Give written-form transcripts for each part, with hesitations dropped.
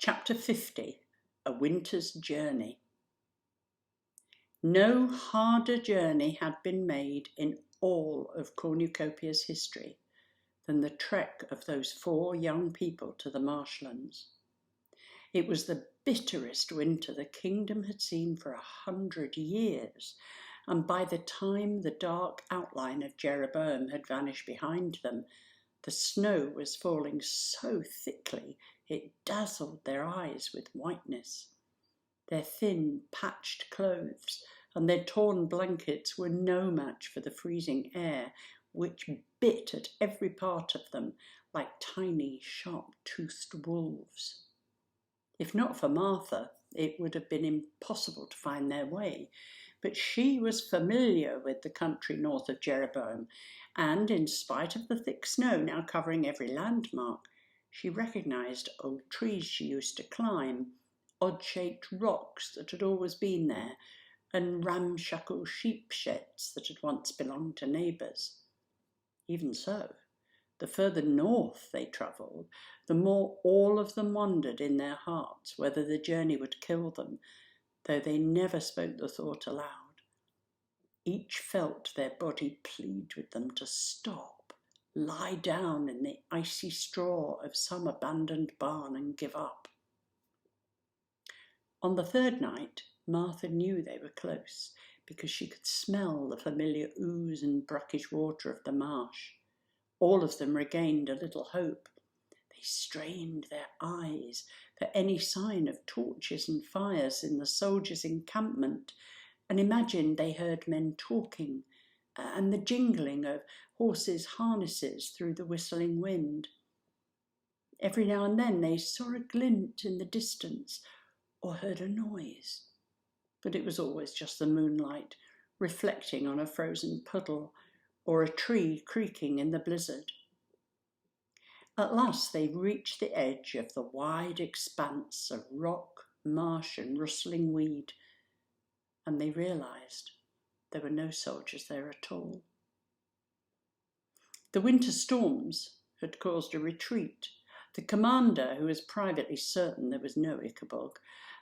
Chapter 50, A Winter's Journey. No harder journey had been made in all of Cornucopia's history than the trek of those 4 young people to the marshlands. It was the bitterest winter the kingdom had seen for 100 years, and by the time the dark outline of Jeroboam had vanished behind them, the snow was falling so thickly it dazzled their eyes with whiteness. Their thin, patched clothes and their torn blankets were no match for the freezing air, which bit at every part of them like tiny, sharp-toothed wolves. If not for Martha, it would have been impossible to find their way, but she was familiar with the country north of Jeroboam, and in spite of the thick snow now covering every landmark, she recognised old trees she used to climb, odd-shaped rocks that had always been there, and ramshackle sheep sheds that had once belonged to neighbours. Even so, the further north they travelled, the more all of them wondered in their hearts whether the journey would kill them, though they never spoke the thought aloud. Each felt their body plead with them to stop, lie down in the icy straw of some abandoned barn and give up. On the 3rd night, Martha knew they were close because she could smell the familiar ooze and brackish water of the marsh. All of them regained a little hope. They strained their eyes for any sign of torches and fires in the soldiers' encampment, and imagined they heard men talking and the jingling of horses' harnesses through the whistling wind. Every now and then they saw a glint in the distance or heard a noise, but it was always just the moonlight reflecting on a frozen puddle or a tree creaking in the blizzard. At last they reached the edge of the wide expanse of rock, marsh and rustling weed, and they realised there were no soldiers there at all. The winter storms had caused a retreat. The commander, who was privately certain there was no Ickabog,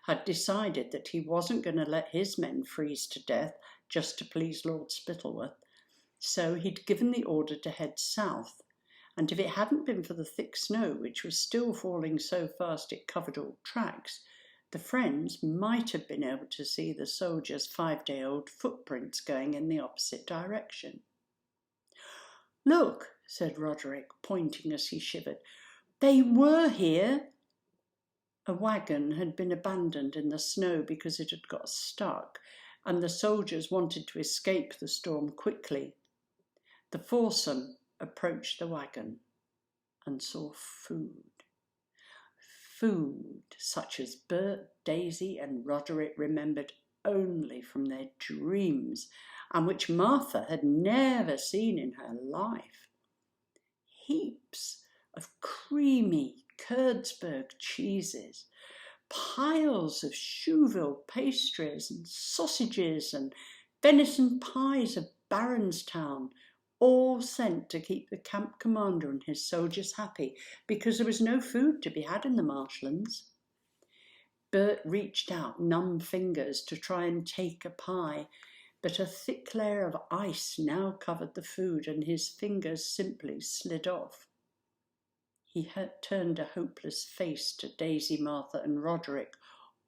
had decided that he wasn't going to let his men freeze to death just to please Lord Spittleworth, so he'd given the order to head south, and if it hadn't been for the thick snow, which was still falling so fast it covered all tracks, the friends might have been able to see the soldiers' 5-day-old footprints going in the opposite direction. "Look," said Roderick, pointing as he shivered. "They were here." A wagon had been abandoned in the snow because it had got stuck, and the soldiers wanted to escape the storm quickly. The foursome approached the wagon and saw food. Food such as Bert, Daisy and Roderick remembered only from their dreams, and which Martha had never seen in her life. Heaps of creamy Kurtzberg cheeses, piles of Chouville pastries and sausages and venison pies of Baronstown, all sent to keep the camp commander and his soldiers happy, because there was no food to be had in the marshlands. Bert reached out numb fingers to try and take a pie, but a thick layer of ice now covered the food and his fingers simply slid off. He had turned a hopeless face to Daisy, Martha and Roderick,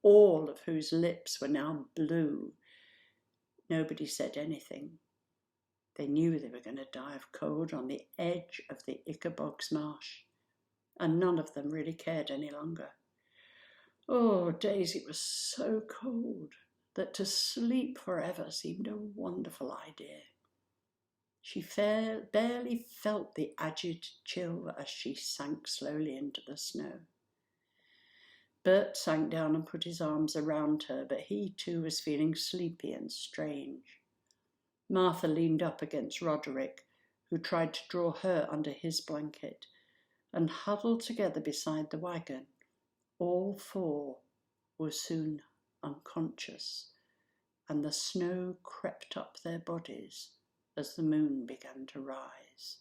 all of whose lips were now blue. Nobody said anything. They knew they were going to die of cold on the edge of the Ickabog's marsh, and none of them really cared any longer. Oh, Daisy was so cold that to sleep forever seemed a wonderful idea. She barely felt the aged chill as she sank slowly into the snow. Bert sank down and put his arms around her, but he too was feeling sleepy and strange. Martha leaned up against Roderick, who tried to draw her under his blanket, and huddled together beside the wagon. All 4 were soon unconscious, and the snow crept up their bodies as the moon began to rise.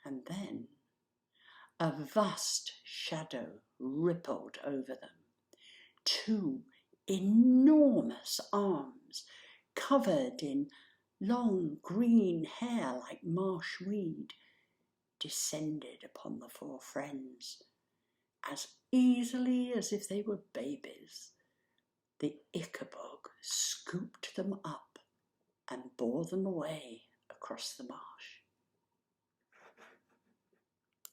And then a vast shadow rippled over them. 2 enormous arms, covered in long green hair like marsh weed, descended upon the 4 friends as easily as if they were babies. The Ickabog scooped them up and bore them away across the marsh.